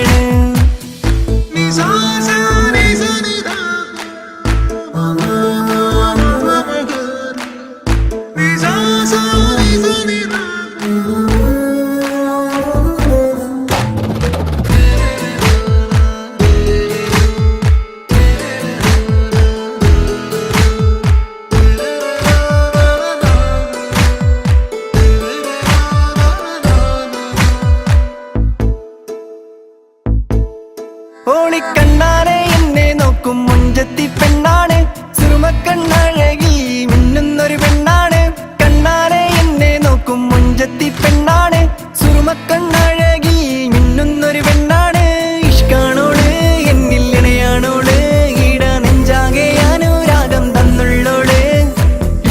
പിടിക്കണ്. ഓളിക്കണ്ണാനെ എന്നെ നോക്കും മുഞ്ചത്തി പെണ്ണാണ്, സുറുമക്കണ്ണഴകി മിന്നുന്നൊരു പെണ്ണാണ്. കണ്ണാനെ എന്നെ നോക്കും മുഞ്ചത്തി പെണ്ണാണ്, സുറുമക്കണ്ണഴകി മിന്നുന്നൊരു പെണ്ണാണ്. ഇഷ്കാണോള് എന്നിൽ ഇണയാണോള്, ഈട നെഞ്ചാകെ അനുരാഗം തന്നുള്ളോള്.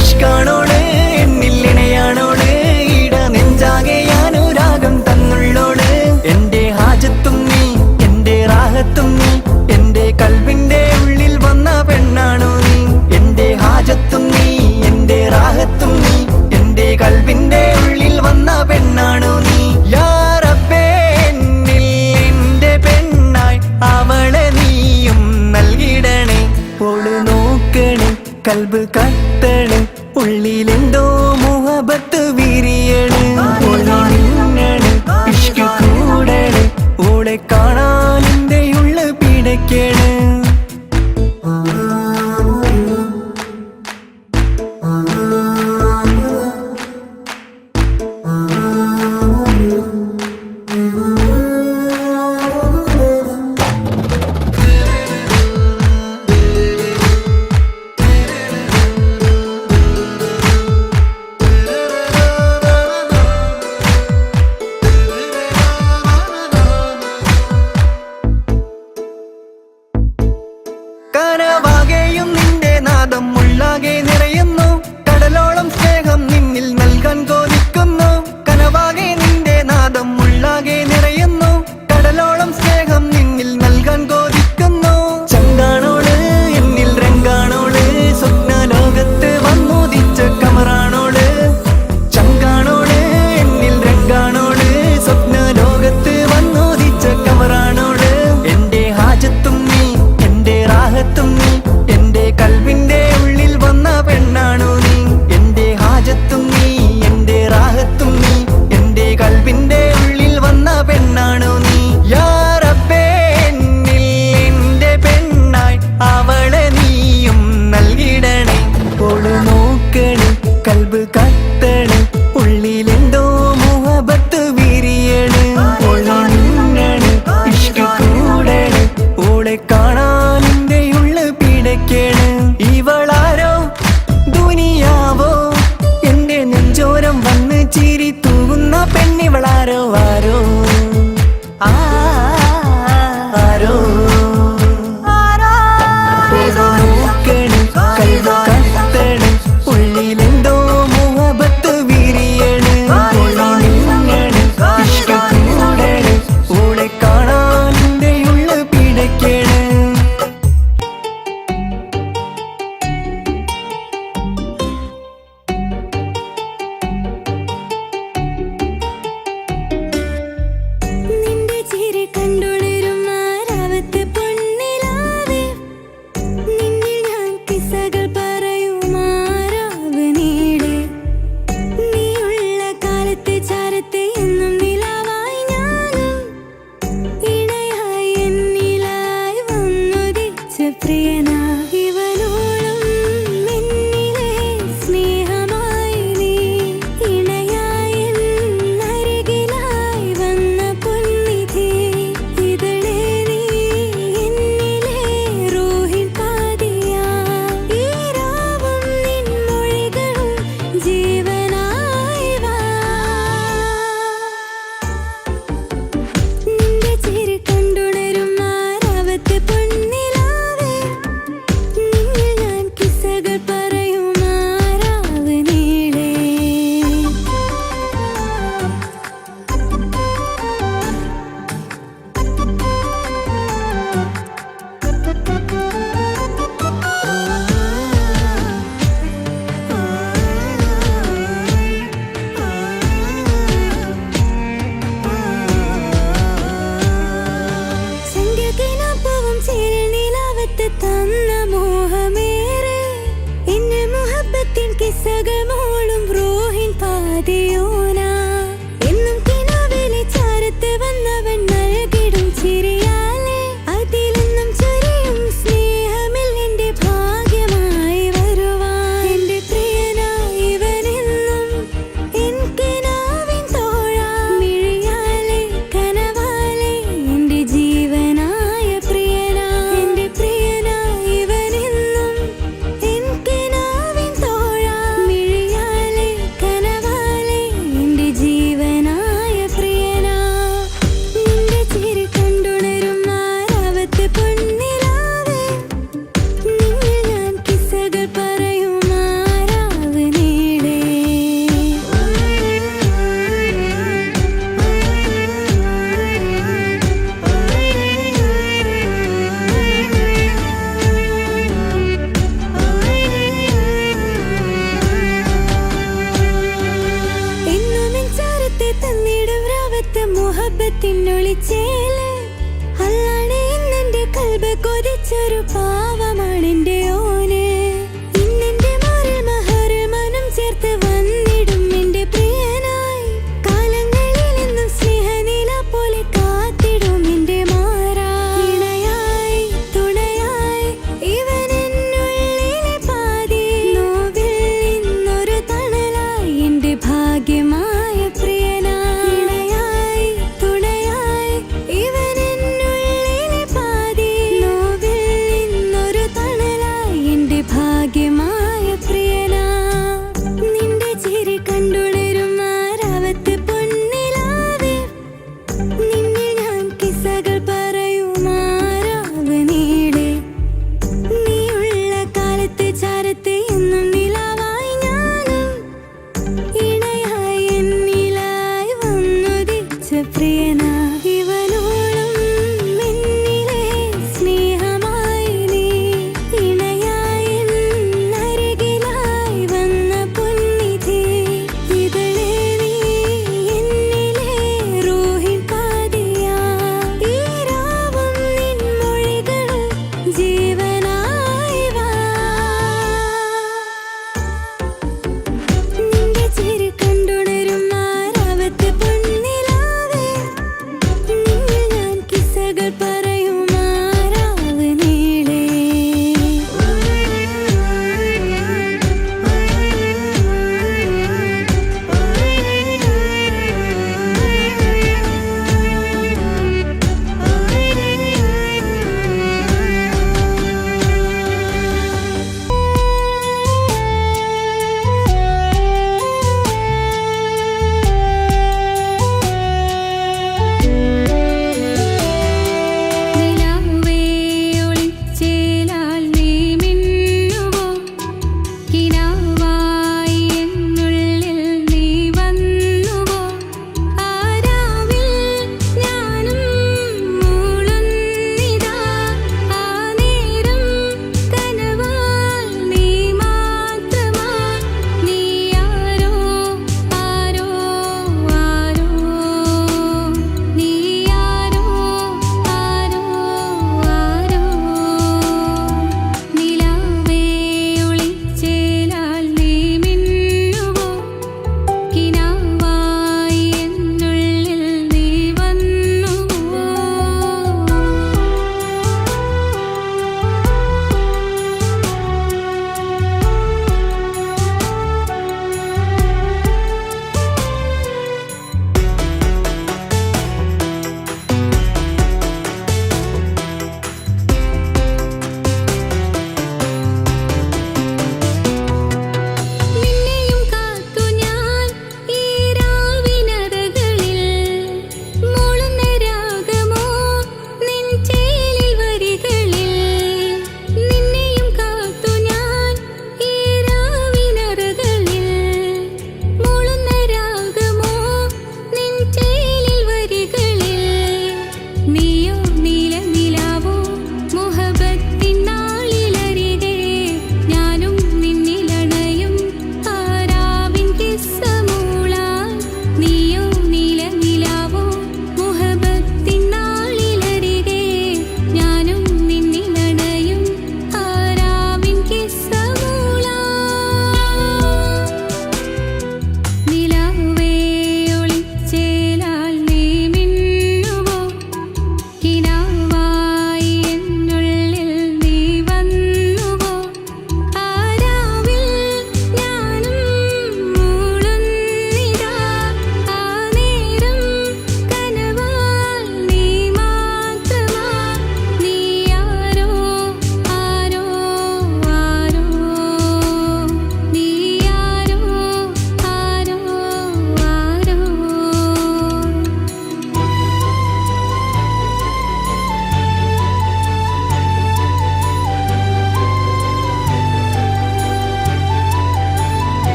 ഇഷ്കാണോള് എന്നിൽ ഇണയാണോള്, ഈട നെഞ്ചാകെ അനുരാഗം തന്നുള്ളോള്. എന്റെ ഹാജത്തും നീ, എന്റെ റാഹത്തും നീ, എന്റെ കൽവിന്റെ ഉള്ളിൽ വന്ന പെണ്ണാണോ നീ. എന്റെ ഹാജത്തും നീ, എന്റെ റാഹത്തും നീ, എന്റെ കൽവിന്റെ ഉള്ളിൽ വന്ന പെണ്ണാണോ നീ. യാ റബ്ബേ എന്നിൽ എന്റെ പെണ്ണായി അവളെ നീയും നൽകിടണേ. ഓള് നോക്കണേ, കൽബ് കത്തണ്, ഉള്ളിലെന്തോ മുഹബത്ത് വിരിയണ്. ഓള് മിന്നണ്, ഇഷ്ക് കൂടണ്, ഓളെ കാണാൻ എന്റെ ഉള്ള് പിടയ്ക്കണ്. കനവാകെയും നിന്റെ നാദം ഉള്ളാകെ നിറയുന്നു, കടലോളം സ്നേഹം നിന്നിൽ നൽകാൻ കൊതിക്കുന്നു. കനവാകെ നിന്റെ നാദം ഉള്ളാകെ നിറയുന്നു, കടലോളം സ്നേഹം നിന്നിൽ നൽകാൻ കൊതിക്കുന്നു. ചങ്കാണോള് എന്നിൽ രംഗാണോള്, സ്വപ്ന ലോകത്ത് വന്നുദിച്ച കമറാണോള്. ചങ്കാണോള് എന്നിൽ രംഗാണോള്, സ്വപ്ന ലോകത്ത് വന്നുദിച്ച കമറാണോള്. എന്റെ ഹാജത്തും നീ, എന്റെ റാഹത്തും നീ, എന്റെ കൽവിന്റെ ഉള്ളിൽ വന്ന പെണ്ണാണോ നീ. എന്റെ ഹാജത്തും നീ, എന്റെ റാഹത്തും നീ, എന്റെ കൽവിന്റെ ഉള്ളിൽ വന്ന പെണ്ണാണോ നീ. യാ റബ്ബേ എന്നിൽ എന്റെ പെണ്ണായി അവളെ നീയും നൽകിടണേ. ഓള് നോക്കണ്, കൽബ് കത്തണ്, ഉള്ളിലെന്തോ മുഹബത്ത് വിരിയണ്. ഓള് മിന്നണ്, ഇഷ്ക് കൂടണ്, ഓളെ കാണാൻ എന്റെ ഉള്ള് പിടയ്ക്കണ്. ഇവളാരോ ദുനിയാവോ, എന്റെ നെഞ്ചോരം വന്ന് ചിരി തൂകുന്ന പെണ്ണിവളാരോ. ആരോ ആരോ നോക്കണ്, കൽബ് കത്തണ്, ഉള്ളിലെന്തോ മുഹബത്ത് വിരിയണ്. ഓള് മിന്നണ്, ഇഷ്ക് കൂടണ്, ഓളെ കാണാൻ എന്റെ ഉള്ള് പിടയ്ക്കണ്. നിന്റെ ചിരി കണ്ടുണരും ആരാവത്ത് പൊന്നിലാവേ, നിന്നിൽ ഞാൻ കിസ്സകൾ പറയുമാരാവ് നീളെ. നീയുള്ള കാലത്തെ ചാരത്തെ എന്നും നിലാവായി ഞാനും, ഇണയായി എന്നിലായി വന്നുദിച്ച പ്രിയനാ. ഇവനോളം എന്നിലെ സ്നേഹമായി നീ, ഇണയായി എന്നരികിലായി വന്ന പൊന്നിധി. ഇതളേ നീ എന്നിലെ റൂഹിൻ പാതിയാ, ഈ രാവും നിൻ മൊഴികളും ജീവനായി വാ. നിന്റെ ചിരി കണ്ടുണരും ആരാവത്ത് പൊന്നിലാവേ, തന്ന മോഹമേറെ എന്നെ മുഹബത്തിൻ കിസ്സകൾ മോളും റൂഹിൻ പാതിയോന എന്നും കിനാവിലെ ചാരത്ത് വന്നവൻ നൽകിടും ചിരിയാലെ അതിലെന്നും ചൊരിയും സ്നേഹമിൽ എന്റെ ഭാഗ്യമായി വരുവാൻ എന്റെ പ്രിയനായി ഇവനെന്നും എൻ കിനാവിൻ തോഴ മിഴിയാലെ കനവാലെ എന്റെ ജീവനായ പ്രിയനാ എന്റെ പ്രിയനായി ഇവനെന്നും എൻ കിനാവിൻ തോഴ മിഴിയാലെ കനവാലെ എന്റെ ജീവനായ പ്രിയനാ നിന്റെ ചിരി കണ്ടുണരും ആരാവത്ത് പൊന്നിലാവേ നിന്നിൽ ഞാൻ കിസ്സകൾ പറയും ആരാവ് നീടേ എന്നും എൻ ചാരത്തെ തന്നിടും രാവത്ത് മുഹബത്തിനൊളിച്ചേല് അല്ലാണെ ഇന്നെന്റെ കൽബ് കൊതിച്ചൊരു പാവമാണെന്റെ ഓന് ഇന്നെന്റെ മാറിൽ മഹറിൽ മനം ചേർത്ത് വന്നിടും എന്റെ പ്രിയനായി കാലങ്ങളിൽ എന്നും സ്നേഹനില പോലെ കാത്തിടും എന്റെ മാറാ ഇണയായി തുണയായി ഇവൻ എന്നുള്ളിലെ പാതി നോവിൽ ഇന്നൊരു തണലായി എന്റെ ഭാഗ്യമായ പ്രിയനായി ഇണയായി തുണയായി ഇവൻ എന്നുള്ളിലെ പാതി നോവിൽ ഇന്നൊരു തണലായി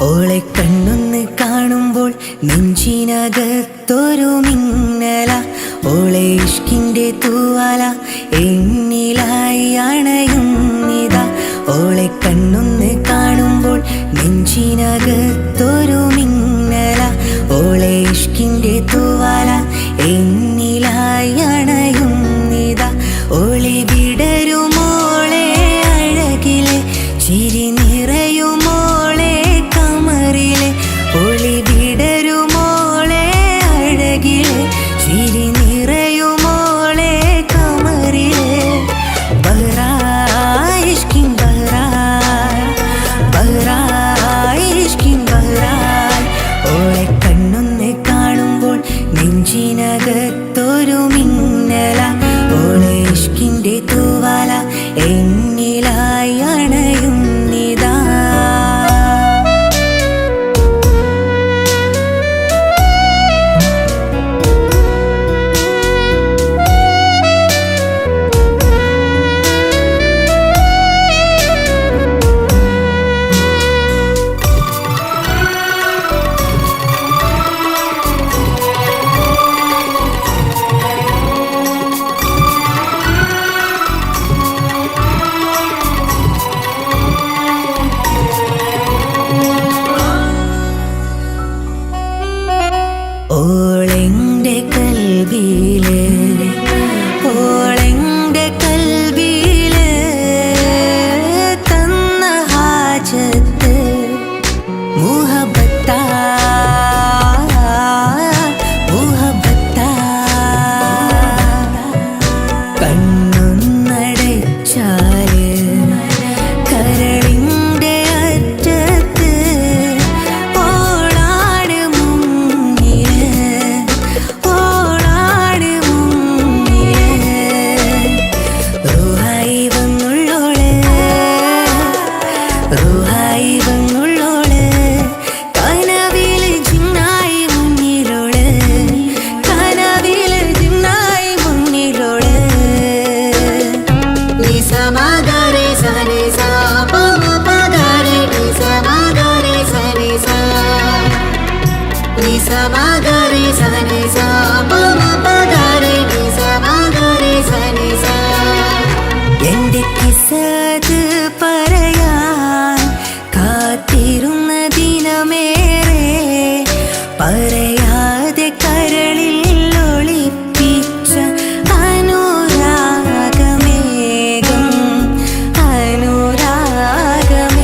ഓളെ കണ്ണൊന്ന് കാണുമ്പോൾ നെഞ്ചിനകത്തൊരു മിന്നല, ഓളെ ഇഷ്കിൻ്റെ തൂവാല എന്നിലായി അണയുന്നിതാ. ഓളെ കണ്ണൊന്ന് കാണുമ്പോൾ നെഞ്ചിനകത്തൊരു മിന്നല, ഓളെ ഇഷ്കിൻ്റെ തൂവാല എന്നിലായി അണയുന്നിതാ. ഓളി വിടരുമോളെ അഴകിലെ ചിരി നിറയുമോളെ കമറിലെ, ഒളി വിടരുമോളെ അഴകിലെ ചിരി നിറയുമോളെ കമറിലെ. ബഹ്റായ് ഇഷ്കിൻ ബഹ്റായ്, ബഹ്റായ് ഇഷ്കിൻ ബഹ്റായ്. ഓളെ കണ്ണൊന്ന് കാണുമ്പോൾ നെഞ്ചിനകത്തൊരു മിന്നല, ഓളെ ഇഷ്കിൻ്റെ തൂവാല എന്നിലായി അണയുന്നിതാ. ഓളെൻ്റെ കൽബിലെ, ഓളെൻ്റെ കൽബിലെ തന്ന ഹാജത്ത് മുഹബത്താ, മുഹബത്താ. കണ്ണൊന്നടച്ചാല് കരളിൻ്റെ അറ്റത്ത് ഓളാണ് മുന്നില്, ഓളാണ് മുന്നില്. റൂഹായി വന്നുള്ളോള്, റൂഹായി വന്നുള്ളോള്, കനവില് ജിന്നായി മുന്നിലോള്, കനവില് ജിന്നായി മുന്നിലോള്. നിസമഗരെ സനിസ പമപഗരെ നിസമഗരെ സനിസ, നിസമഗരെ സനിസ പമപഗരെ നിസമഗരെ സനിസ. എൻ്റെ കിസ്സത് പറയാൻ കാത്തിരുന്ന ദിനമേറെ, പറയാതെ കരളിൽ ഒളിപ്പിച്ച അനുരാഗമേഘം, അനുരാഗമേഘം.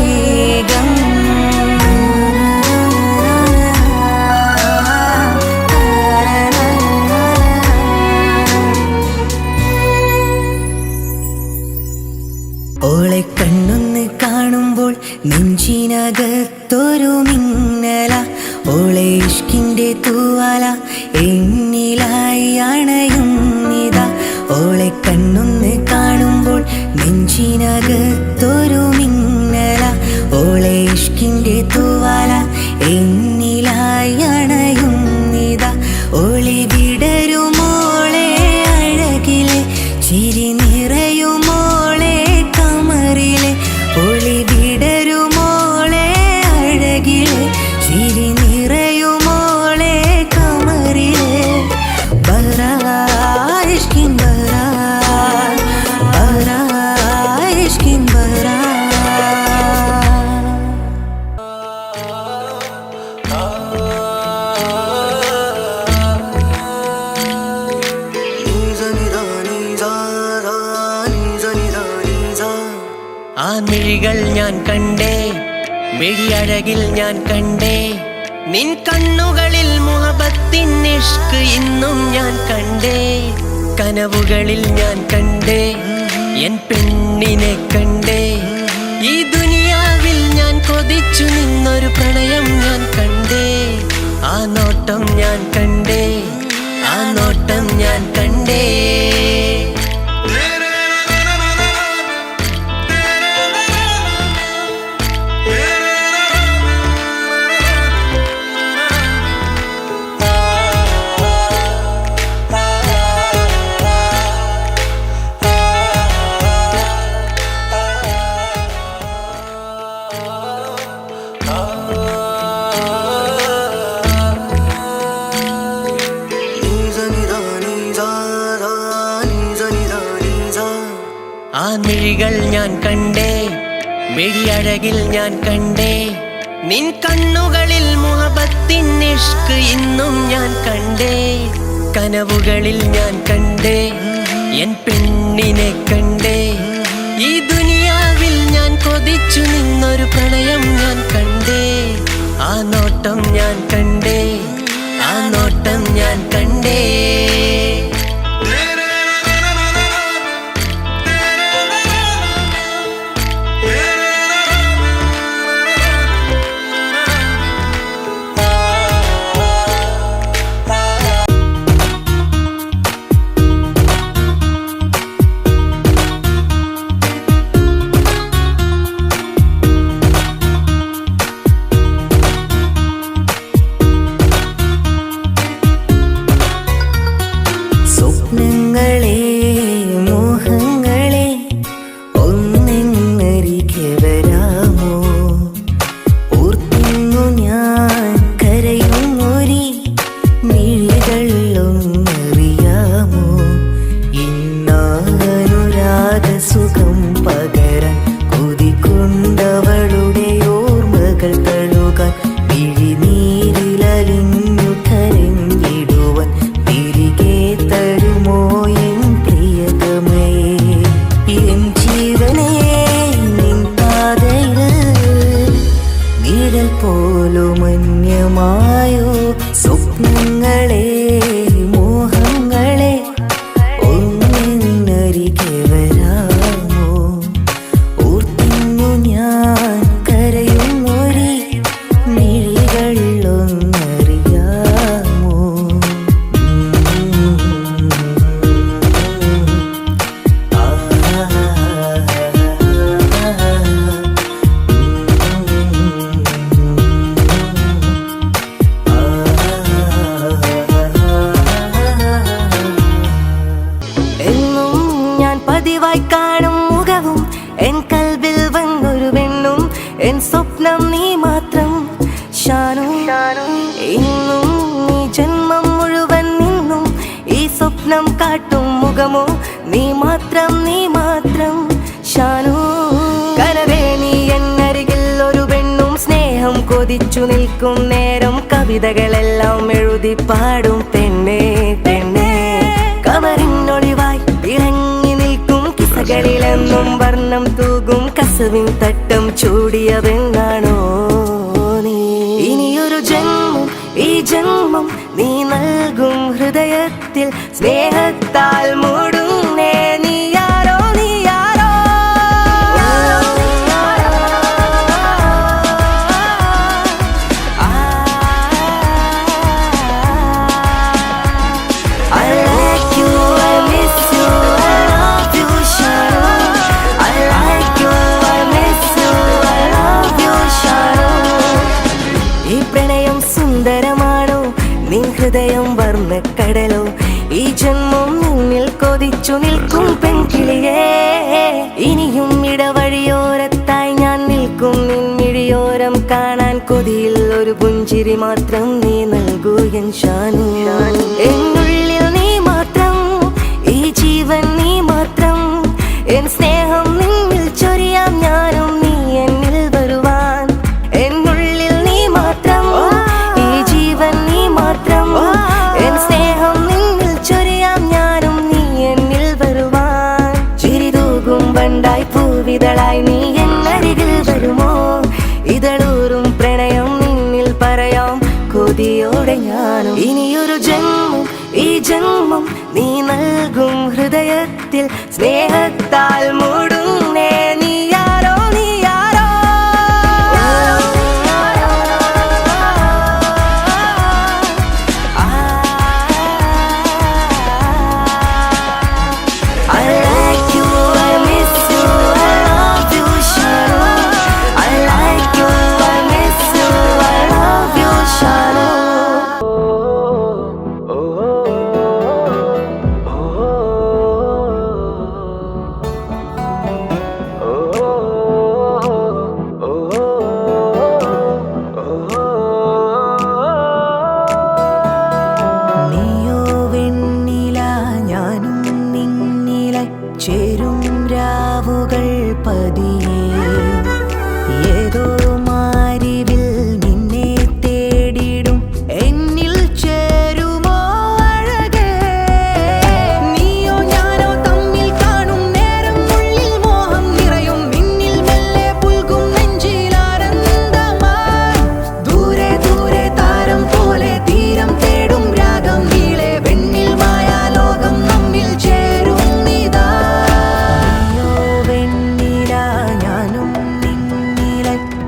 ഓളെ കണ്ണൊന്ന് കാണുമ്പോൾ നെഞ്ചിനകത്തൊരു മിന്നല, ഓളെ ഇഷ്കിൻ്റെ തൂവാല എന്നിലായി അണയുന്നിതാ. ഓളെ കണ്ണൊന്ന് കാണുമ്പോൾ നെഞ്ചിനകത്തൊരു മിന്നല, ഓളെ ഇഷ്കിൻ്റെ തൂവാല എന്നിലായി അണയുന്നിതാ. ഒളി വിടരുമോളെ അഴകിലെ ചിരി നിറയുമോളെ കമറിലെ, ഒളി വിടരുമോളെ അഴകിലെ ചിരി നിറയുമോളെ കമറിലെ. ബഹ്റായ് ഇഷ്കിൻ ബഹ്റായ്, ബഹ്റായ് ഇഷ്കിൻ ബഹ്റായ്. ആ മിഴികൾ ഞാൻ കണ്ടേ, മിഴിയഴകിൽ ഞാൻ കണ്ടേ, നിൻ കണ്ണുകളിൽ മുഹബത്തിൻ ഇഷ്ക് ഇന്നും ഞാൻ കണ്ടേ. കനവുകളിൽ ഞാൻ കണ്ടേ, എൻ പെണ്ണിനെ കണ്ടേ. ഈ ദുനിയാവിൽ ഞാൻ കൊതിച്ചു നിന്നൊരു പ്രണയം ഞാൻ കണ്ടേ. ആ നോട്ടം ഞാൻ കണ്ടേ, ആ നോട്ടം ഞാൻ കണ്ടേ. മിഴികൾ ഞാൻ കണ്ടേ, മിഴിയഴകിൽ ഞാൻ കണ്ടേ, നിൻ കണ്ണുകളിൽ മുഹബത്തിൻ ഇഷ്ക് ഇന്നും ഞാൻ കണ്ടേ. കനവുകളിൽ ഞാൻ കണ്ടേ, എൻ പെണ്ണിനെ കണ്ടേ. ഈ ദുനിയാവിൽ ഞാൻ കൊതിച്ചു നിന്നൊരു പ്രണയം ഞാൻ കണ്ടേ. ആ നോട്ടം ഞാൻ കണ്ടേ, ആ നോട്ടം ഞാൻ കണ്ടേ. സ്വപ്നങ്ങളെ മോഹങ്ങളെ ഒന്നെന്നരികെ വരാമോ? ഓർത്തിന്നു ഞാൻ കരയുമൊരി മിഴികളൊന്നറിയാമോ? ഇന്നാനുരാഗ സുഖം പകരാൻ കൊതിക്കൊണ്ടവളുടെ ഓർമ്മകൾ തഴുകാൻ മിഴിനീരിലലിഞ്ഞു കരഞ്ഞിടുവാൻ തിരികെ തരുമോ എൻ പ്രിയതമേ? എൻ ജീവനേ നിൻ പാതയിൽ നിഴൽ പോലും അന്യമായോ? സ്വപ്നങ്ങളെ മോഹങ്ങളെ ഒന്നെന്നരികെ വരാമോ? ഓർത്തിന്നു ഞാൻ കരയുമൊരി മിഴികളിലൊന്നറിയാമോ? എന്നും ഞാൻ പതിവായി കാണും മുഖവും എൻ കൽബിൽ വന്നൊരു പെണ്ണും എൻ സ്വപ്നം നീ മാത്രം ഷാനു. ഇന്നും നീ ജന്മം മുഴുവൻ നിന്നും ഈ സ്വപ്നം കാട്ടും മുഖമോ നീ മാത്രം, നീ മാത്രം ഷാനു. കനവേ നീ എന്നരികിൽ ഒരു പെണ്ണും സ്നേഹം കൊതിച്ചു നിൽക്കും നേരം കവിതകളെല്ലാം എഴുതി പാടും പെണ്ണേ പെണ്ണേ. കമറിനൊളിവായി ഇളങ്ങി നിൽക്കും കിസകളിലെന്നും വർണ്ണം തൂകും കസവിൻ തട്ടം ചൂടിയ പെണ്ണാണോ നീ? ഇനിയൊരു ജന്മം ഈ ജന്മം നീ നൽകും ഹൃദയത്തിൽ സ്നേഹത്താൽ മൂടുന്നേ. നീയാരോ നീയാരോ I like you, I miss you, I love you, Shano. I like you, I miss you, I love you, Shano. ഈ പ്രണയം സുന്ദരമാണോ? നിൻ ഹൃദയം വർണ്ണക്കടലോ? ഈ ജന്മം നിന്നിൽ കൊതിച്ചു നിൽക്കും പെൺകിളിയേ. ഇനിയും ഇടവഴിയോരത്തായി ഞാൻ നിൽക്കും നിൻ മിഴിയോരം കാണാൻ കൊതിയിൽ ഒരു പുഞ്ചിരി മാത്രം നീ നൽകൂ എൻ ഷാനു. എന്നുള്ളിൽ നീ മാത്രം, ഈ ജീവൻ നീ മാത്രം, എൻ സ്നേഹം നിന്നിൽ ചൊരിയാം ഞാനും നീ എന്നിൽ വരുവാൻ. എന്നുള്ളിൽ നീ മാത്രം, ഈ ജീവൻ നീ മാത്രം, എൻ സ്നേഹം നിന്നിൽ ചൊരിയാം ഞാനും നീ എന്നിൽ വരുവാൻ. ചിരിതൂകും വണ്ടായി പൂവിതളായി നീ എന്നരികിൽ വരുമോ? ഇതളൂറും പ്രണയം നിന്നിൽ പറയാം കൊതിയോടെ ഞാനും. ഇനിയൊരു ജന്മം ഈ ജന്മം നീ നൽകും ഹൃദയത്തിൽ സ്നേഹത്താൽ മൂടുന്നേ. നീയാരോ നീയാരോ I like you, I miss you, I love you, Shano. I like you, I miss you, I love you, Shano.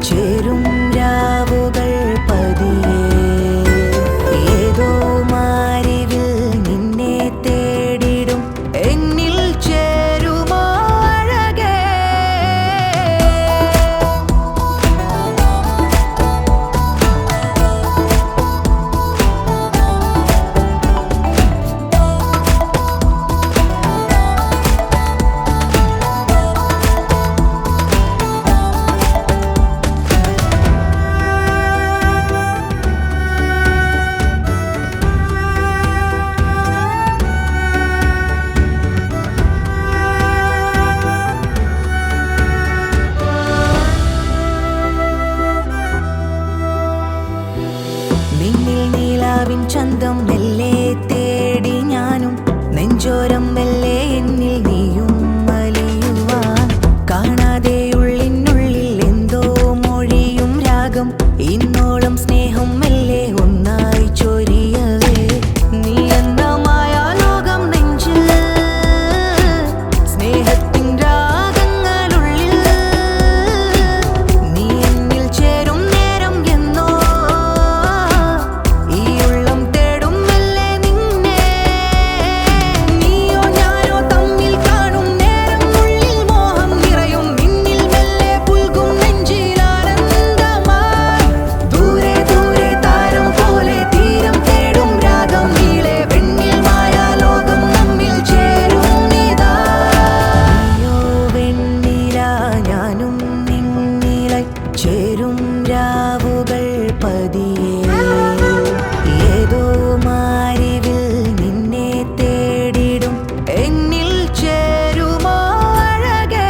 ചേരും രാവുകൾ പതിയെ ഏതോ മാരിവിൽ നിന്നെ തേടിടും എന്നിൽ ചേരുമോ അഴകേ നിന്നിൽ നീലാവിൻ ചന്തം മെല്ലെ തേടി ഞാനും നെഞ്ചോരം മെല്ലെ എന്നിൽ നീയും വലിയുവാൻ കാണാതെ ഉള്ളിനുള്ളിൽ എന്തോ മൊഴിയും രാഗം ഇന്നോളം സ്നേഹം മെല്ലെ ഒന്നായി ചൊരിയവേ നീ എന്ന മായാലോകം നെഞ്ചിൽ സ്നേഹത്തിൻ രാഗങ്ങളുള്ളിൽ നീ എന്നിൽ ചേരും നേരം എന്നോ ഈ ഉള്ളം തേടും മെല്ലെ നിന്നെ നീയോ ഞാനോ തമ്മിൽ കാണും നേരം ഉള്ളിൽ മോഹം നിറയും നിന്നിൽ മെല്ലെ പുൽകും നെഞ്ചിലാനന്ദമായി ദൂരെ ദൂരെ താരം പോലെ തീരം തേടും രാഗം നീളെ വെണ്ണിൽ മായാലോകം നമ്മിൽ ചേരും നീതാ നീയോ വെണ്ണില ഞാനും നിന്നിലായി ചേരും രാവുകൾ പതിയെ ഏതോ മാരിവിൽ നിന്നെ തേടിടും എന്നിൽ ചേരുമോ അഴകേ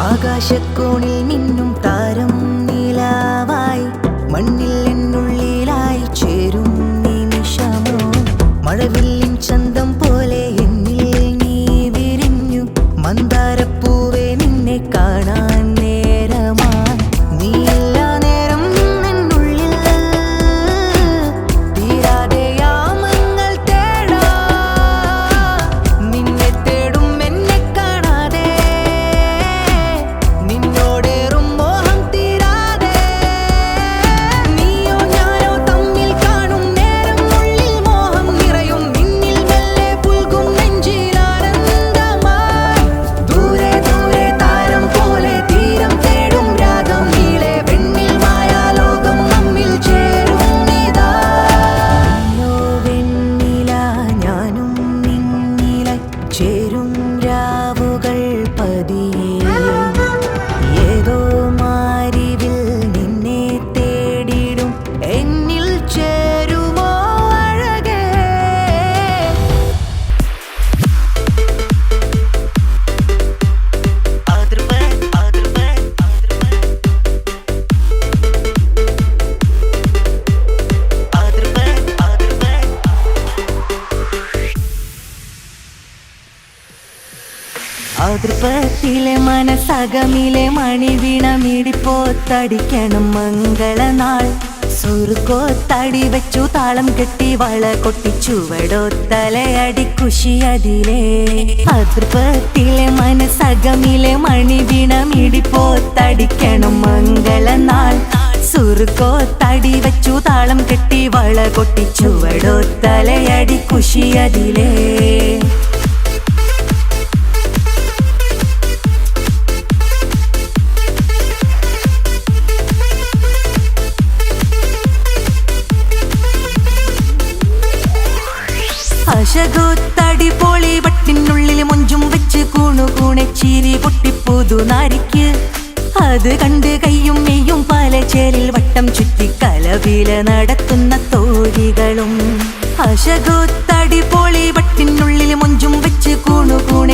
ആകാശക്കോണിൽ മിന്നും താരം നിലാവായി മണ്ണിൽ എന്നുള്ളിലായി ചേരും നിമിഷമോ മഴവില്ലിൻ ചന്തം പോലെ എന്നിൽ നീ വിരിഞ്ഞു മന്ദാരപ്പൂവേ നിന്നെ കാണാൻ നേരമായി നീയില്ല നേരം എന്നുള്ളിൽ തീരാതെ യാമങ്ങൾ തേടാ നിന്നെ തേടും എന്നെ കാണാതെ നിന്നോടേറും മോഹം തീരാതെ നീയോ ഞാനോ തമ്മിൽ കാണും നേരം ഉള്ളിൽ മോഹം നിറയും നിന്നിൽ മെല്ലെ പുൽകും നെഞ്ചിലാനന്ദമായി ദൂരെ ദൂരെ താരം പോലെ തീരം തേടും രാഗം നീളെ വെണ്ണിൽ മായാലോകം നമ്മിൽ ചേരും നീതാ നീയോ വെണ്ണില ഞാനും നിന്നിലായി ചേരും രാവുകൾ പതിയെ ഏതോ മാരിവിൽ നിന്നെ തേടിടും എന്നിൽ ചേരുമോ അഴകേ അതിർപ്പത്തിലെ മനസ്സകമിലെ മണിവീണ മിടിപ്പോത്തടിക്കണം മംഗളനാൾ സുറുക്കോത്തടി വെച്ചു താളം കെട്ടി വള കൊട്ടിച്ചുവടോ തലയടി കുശിയതിലേ അതിർപ്പത്തിലെ മനസ്സകമിലെ മണിവീണ മിടിപ്പോത്തടിക്കണം മംഗളനാൾ സുറുക്കോത്തടി വെച്ചു താളം കെട്ടി വള കൊട്ടിച്ചുവടോ തലയടി കുശിയതിലേ അശകൂത്തടി പൊളി വട്ടിനുള്ളിൽ മൊഞ്ചും വെച്ച് കൂണുകൂണെ ചിരി പൊട്ടിപ്പൂതു നാരിക്ക് അത് കണ്ട് കയ്യും മെയ്യും പല ചേരിൽ വട്ടം ചുറ്റി കലവില നടത്തുന്ന തോഴികളും അശകൂത്തടി പൊളി വട്ടിനുള്ളിൽ മൊഞ്ചും വെച്ച് കൂണുകൂണെ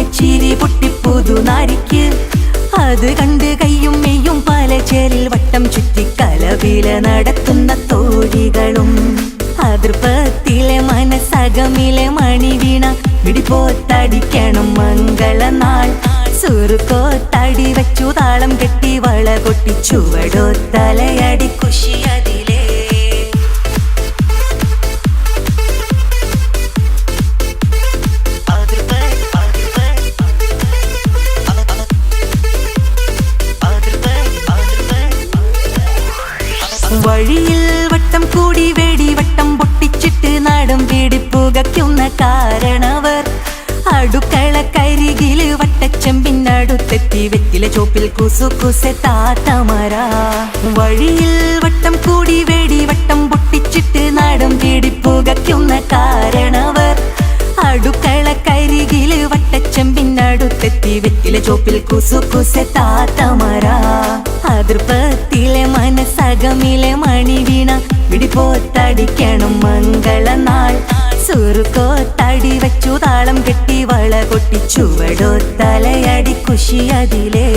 രാവിലെ നടത്തുന്ന തോഴികളും അതൃപ്പത്തിലെ മനസ്സകമിലെ മണി വീണ പിടിപോത്തടിക്കണം മംഗളനാൾ സുറുക്കോത്തടി വെച്ചു താളം കെട്ടി വള കൊട്ടി ചുവടോ തലയടി കുശിയതിലേ വഴിയിൽ വട്ടം കൂടി വേടി വട്ടം പൊട്ടിച്ചിട്ട് നാടും പിടിപ്പുകയ്ക്കുന്ന കാരണവർ അടുക്കള കരികില് വട്ടച്ചെമ്പിനടുത്തെത്തി വെറ്റില ചോപ്പിൽ കുസുകുസെ താത്തമര വഴിയിൽ വട്ടം കൂടി വേടി വട്ടം പൊട്ടിച്ചിട്ട് നാടും പിടിപ്പുകയ്ക്കുന്ന കാരണവർ അടുക്കള കരികില് വട്ടച്ചെമ്പിനടുത്തെത്തി വെറ്റില ചോപ്പിൽ കുസുകുസെ താത്തമര അതൃപ്പത്തിലെ മനസ്സകമിലെ മണി വീണ പിടിപോത്തടിക്കണം മംഗളനാൾ സുറുക്കോത്തടി വെച്ചു താളം കെട്ടി വള കൊട്ടി ചുവടോ തലയടി കുശിയതിലേ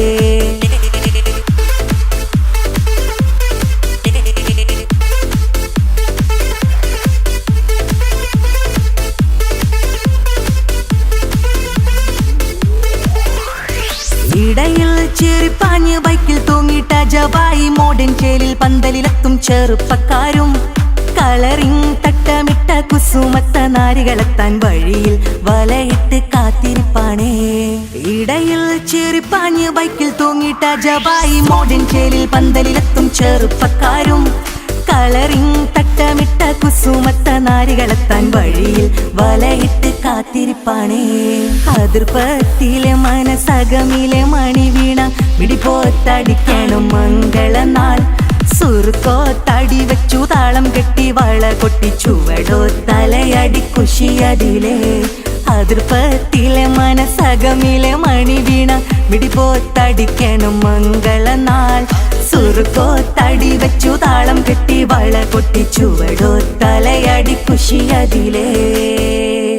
ഇടയിൽ ചെറിപ്പാഞ്ഞ് ബൈക്കിൽ തൂങ്ങിട്ട ജവായി മോഡൻ ചേലിൽ പന്തലിലെത്തും ചെറുപ്പക്കാരും കളറിങ് തട്ടമിട്ട കുസുമത്ത നാരികളെത്താൻ വഴിയിൽ വലയിട്ട് കാത്തിരിപ്പാണേ ഇടയിൽ ചെറിപ്പാഞ്ഞ് ബൈക്കിൽ തൂങ്ങിട്ട ജവായി മോഡൻ ചേലിൽ പന്തലിലെത്തും ചെറുപ്പക്കാരും കളറിങ് തട്ടമിട്ട കുസുമത്ത നാരികളെത്താൻ വഴിയിൽ വലയിട്ട് കാത്തിരിപ്പാണേ അതിർപ്പത്തിലെ മനസ്സകമിലെ മണി വീണ പിടിപോത്തടിക്കണം മംഗളനാൾ സുറുക്കോത്തടി വെച്ചു താളം കെട്ടി വള കൊട്ടി ചുവടോ തലയടി കുശിയതിലേ അതിർപ്പത്തിലെ മനസ്സകമിലെ മണി വീണ പിടിപോത്തടിക്കണം മംഗളനാൾ സുറുക്കോത്തടി വെച്ചു താളം കെട്ടി വള കൊട്ടി ചുവടോ തലയടി കുശിയതിലേ